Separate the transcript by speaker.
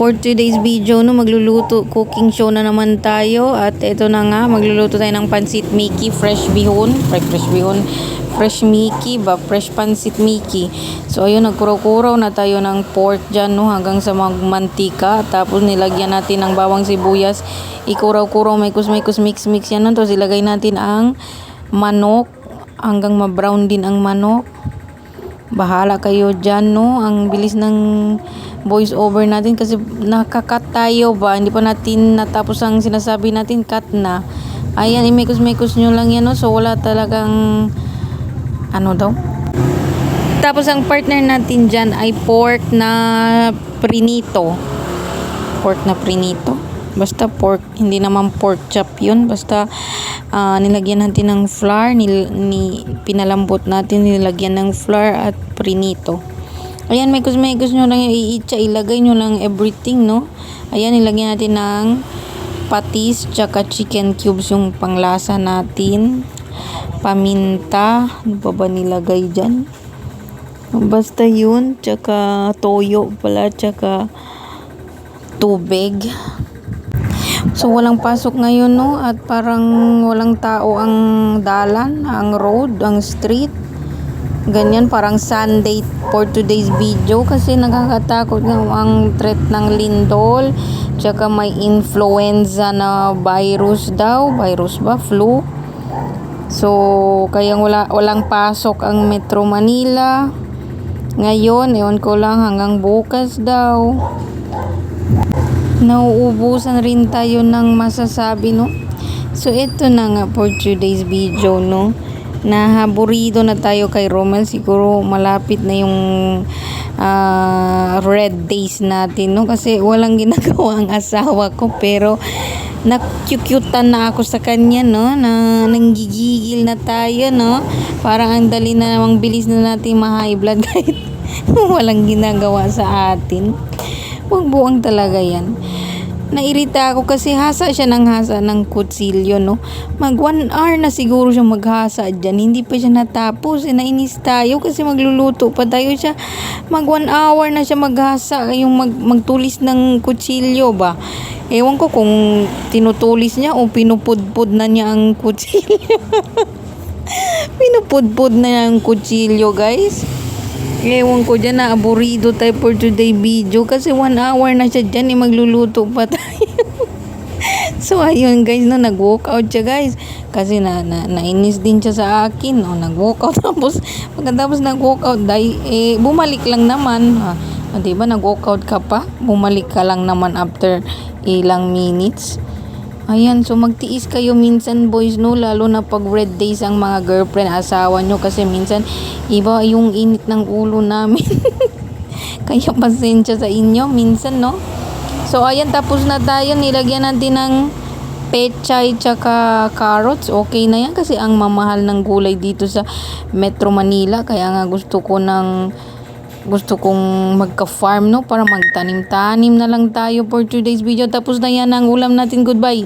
Speaker 1: For today's video, no, magluluto, cooking show na naman tayo. At ito na nga, magluluto tayo ng pansit Mickey, fresh Mickey ba, fresh pansit Mickey. So ayun, nagkuraw-kuraw na tayo ng pork dyan, no, hanggang sa mantika. Tapos nilagyan natin ng bawang sibuyas, ikuraw-kuraw, may kus mix yan, no. Tapos ilagay natin ang manok hanggang ma-brown din ang manok. Bahala kayo dyan, no. Ang bilis ng voice over natin kasi nakakat tayo ba, hindi pa natin natapos ang sinasabi natin, cut na. Ayan, imekos-mekos nyo lang yan, no? So wala talagang ano daw. Tapos ang partner natin dyan ay pork na prinito. Basta pork, hindi naman pork chop yun. Basta nilagyan natin ng flour, pinalambot natin, nilagyan ng flour at prinito. Ayan, mekos nyo lang yung ilagay nyo lang everything, no. Ayan, nilagyan natin ng patis, tsaka chicken cubes yung panglasa natin. Paminta, ano pa ba nilagay dyan? Basta yun, tsaka toyo pala, tsaka tubig. So walang pasok ngayon, no, at parang walang tao ang dalan, ang road, ang street. Ganyan, parang Sunday for today's video kasi nakakatakot nga ang threat ng lindol, tsaka may influenza na virus daw, flu. So kaya walang pasok ang Metro Manila ngayon, ewan ko lang hanggang bukas daw. Nauubusan rin tayo ng masasabi, no. So ito na nga for today's video, no. Nahaburido na tayo kay Romel. Siguro malapit na yung red days natin, no, kasi walang ginagawa ang asawa ko, pero nakyukyutan na ako sa kanya, no, na nanggigigil na tayo, no. Parang ang dali na namang bilis na natin ma-high blood kahit walang ginagawa sa atin. Huwag buwang talaga yan. Nairita ako kasi hasa siya ng kutsilyo, no. Mag 1 hour na siguro siya maghasa dyan. Hindi pa siya natapos. Nainis tayo kasi magluluto pa tayo siya. Mag 1 hour na siya maghasa. Yung magtulis ng kutsilyo ba. Ewan ko kung tinutulis niya o pinupudpud na niya ang kutsilyo. Pinupudpud na niya ang kutsilyo, guys. Ewan ko dyan, naaburido tayo for today video kasi 1 hour na siya dyan, magluluto pa tayo. So ayun guys, no, nag-walk out siya guys kasi nainis din siya sa akin, no. Nag-walk out tapos pagkatapos nag-walk out bumalik lang naman, diba, nag-walk out ka pa, bumalik ka lang naman after ilang minutes. Ayan, so magtiis kayo minsan, boys, no, lalo na pag red days ang mga girlfriend, asawa nyo, kasi minsan iba yung init ng ulo namin. Kaya pasensya sa inyo minsan, no. So ayan, tapos na tayo, nilagyan natin ng pechay tsaka carrots. Okay na yan kasi ang mamahal ng gulay dito sa Metro Manila, kaya nga gusto kong magka-farm, no, para magtanim-tanim na lang tayo for today's video. Tapos na yan ang ulam natin. Goodbye.